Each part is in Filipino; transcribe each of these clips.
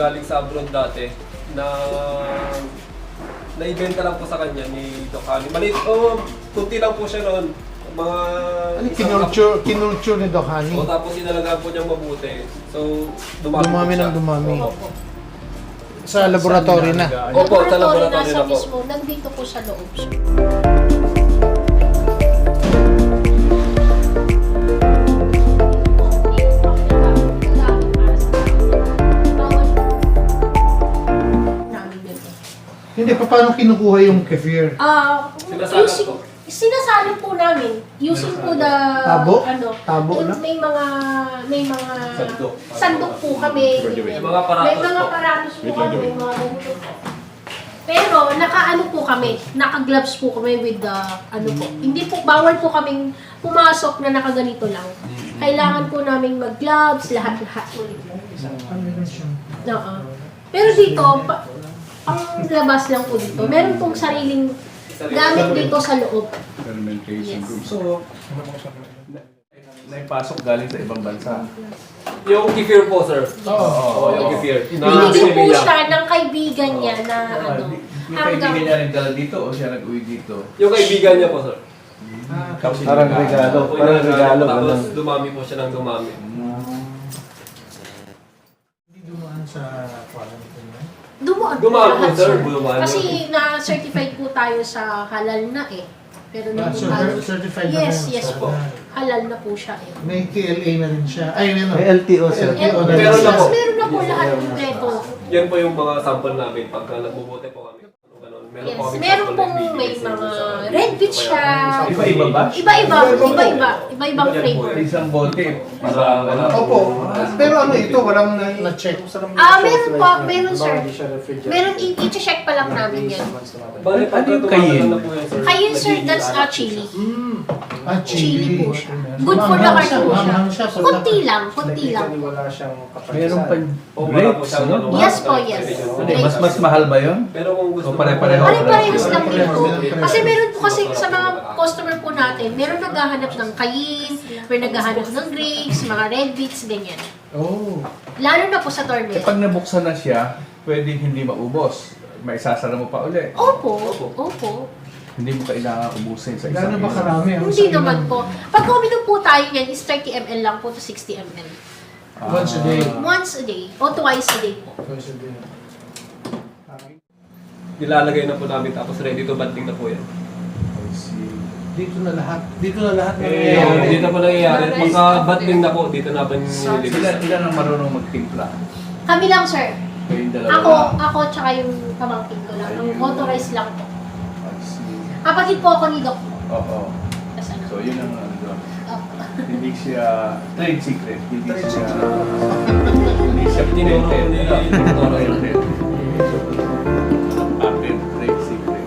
galing sa abroad dati na naibenta lang po sa kanya ni Doc Hani. Maliit, kunti lang po siya noon. Mga kinulture ni Doc Hani. tapos inalagaan po niyang mabuti. So, dumami Dumami po siya. ng dumami. Opo. Sa laboratory na. Opo, sa laboratory nasa na po. mismo, nandito po sa loob siya. Hindi, paano kinukuha yung kefir? Sinasalak po. Sinasalin po namin using po the Tabo? ano Tabo yung na? may mga Sandok. po kami. May mga paratos May mga po. paratos po kami, may mga ganito po. Pero naka-ano po kami, naka-gloves po kami with the ano po. Hindi po bawal po kaming pumasok na nakaganito lang. Kailangan po naming mag-gloves, lahat-lahat. Oo. Pero dito, ang labas lang po dito. Meron pong sariling gamit dito sa loob. Fermentation Yes. group. So, naipasok galing sa ibang bansa. Yung kefir po, sir. Oo. Yung kefir. Binigyan po binili siya ng kaibigan niya na ano. Yung kaibigan niya rin dala dito o siya nag-uwi dito? Yung kaibigan niya po, sir. Parang regalo. Parang regalo. Tapos dumami po siya ng dumami. Hindi dumaan sa quarantine na. Dumaan Dumaan po, lahat, sir. Dumaan. Kasi na-certified po tayo sa halal na eh. Pero nung tayo, Certified na yes, rin. yes po. Halal na po siya eh. May KLA na rin siya. Ay, ano? May LTO, sir. LTO na Meron rin. na po. Meron na po lahat kompleto. Yan po yung mga sample namin pagka nagbubuti po kami. Ganun. Meron Yes, po kaming meron sample pong na may ibibigay sa mga inyo sa- red beach siya. Iba-iba ba? Iba-ibang flavor. Isang bote. Parang ano. Opo. Pero ano ito, walang na-check. Meron po, meron sir. Meron, i-check pa lang namin yan. Bali, pagka Ano yung tumatagal kayin? na po yan, sir. Kayin sir, that's nagiging chili. Chili. Chili po siya. Good for the heart po siya. Manghang siya. Kunti lang, kunti lang. Meron pa O, wala po grapes, siyang no? ano, Yes po, yes. Hindi, mas mahal ba yun? Pero kung gusto O, pare-pareho. Pare-parehas lang din po. Pare-parehas. Kasi meron po kasi sa mga customer po natin, meron naghahanap ng kayin, may naghahanap ng grapes, mga red beets, ganyan. Oh. Lalo na po sa Eh, tournament. pag nabuksan na siya, pwedeng hindi maubos. May isasara mo pa uli. Opo, opo. Hindi mo kailangan ubusin sa isang Gano'n ba karami? Ang Hindi sa naman ilang- po. Pag uminom po tayo niyan, is 30 ml lang po to 60 ml. Once a day. Once a day o twice a day po. Once a day. Nilalagay na po namin tapos ready to banding na po yan. Dito na lahat. Dito na lahat na Dito po nangyayari. Pagka banding na po, dito na ba nililibis? Ilan ang marunong magtimpla? Kami lang, sir. Kayong dalawa. Ako tsaka yung pamangkin ko lang. Ang authorized lang po. I see. Kapatid po ako ni Doc. Oo. Tapos ano? So, yun ang ano doon. Opo. Hindi siya trade secret. Hindi Trade siya... secret. Hindi siya Tinuro patented. ni Tinuro Dr. patented. Patent, trade secret.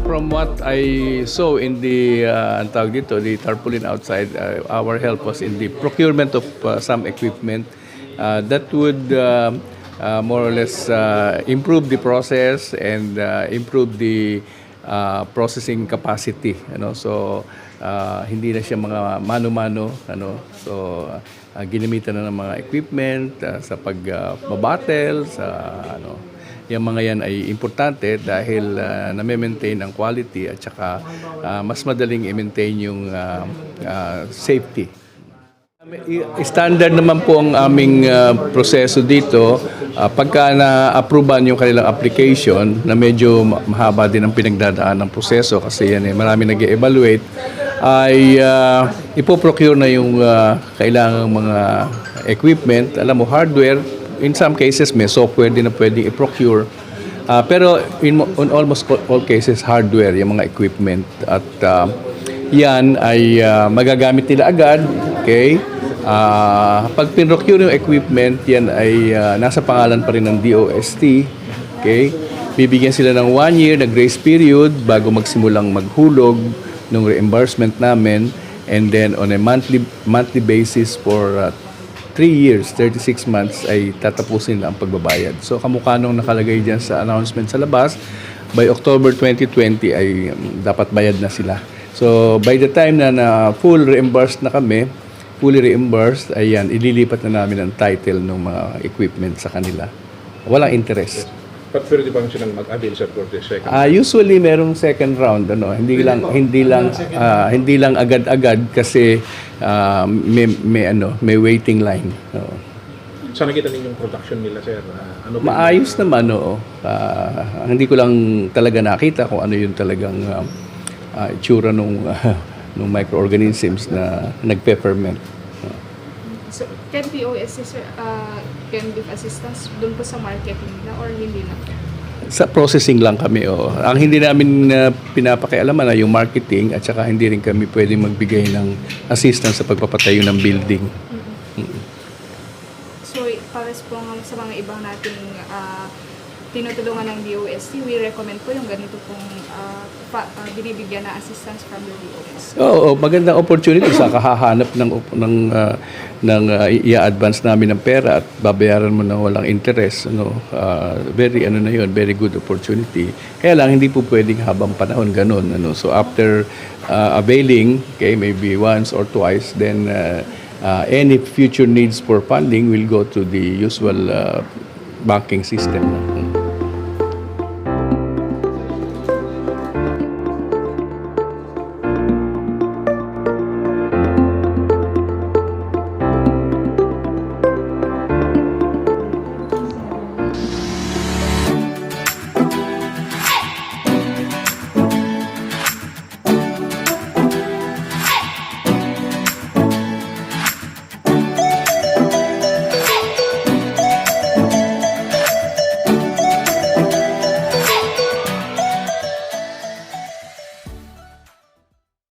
From what I saw in the ang tawag dito, the tarpaulin outside, our help was in the procurement of some equipment that would more or less improve the process and improve the processing capacity. So hindi na siya mga mano-mano. So ginamitan na ng mga equipment sa pagbabattle, sa yung mga yan ay importante dahil na-maintain ang quality at saka mas madaling i-maintain yung safety. Standard naman po ang aming proseso dito. Pagka na-approvean yung kanilang application na medyo mahaba din ang pinagdadaan ng proseso kasi yan marami nag-evaluate ay ipoprocure na yung kailangang mga equipment. Alam mo, hardware, in some cases may software din na pwedeng i-procure. Pero on almost all cases, hardware, yung mga equipment. At yan ay magagamit nila agad, okay? Pag pinrocure yung equipment, yan ay nasa pangalan pa rin ng DOST. Okay? Bibigyan sila ng 1 year na grace period bago magsimulang maghulog ng reimbursement namin, and then on a monthly basis for 3 years, 36 months ay tatapusin na ang pagbabayad. So kamukha nung nakalagay dyan sa announcement sa labas, by October 2020 ay dapat bayad na sila. So by the time na full reimbursed na kami, fully reimbursed, ayan, ililipat na namin ang title ng mga equipment sa kanila. Walang interest. But pwede bang silang mag-avail sa for the second? Usually merong second round, hindi lang agad-agad kasi may waiting line. Oo. Saan nakita ninyong production nila, sir? Ano ba Maayos naman, oo. Hindi ko lang talaga nakita kung ano yung talagang itsura nung microorganisms na nagpe-ferment. So, can POSC, sir, can give assistance doon po sa marketing nila or hindi na? Sa processing lang kami, oo. Ang hindi namin pinapakialaman na yung marketing, at saka hindi rin kami pwedeng magbigay ng assistance sa pagpapatayo ng building. So, pares po sa mga ibang nating tinutulungan ng DOST, we recommend po yung ganito pong binibigyan na assistance from the DOST. Oo, magandang opportunity sa kahahanap ng i-advance namin ng pera at babayaran mo ng walang interest, very good opportunity. Kaya lang hindi po pwedeng habang panahon ganun, So after availing, okay, maybe once or twice, then any future needs for funding will go to the usual banking system.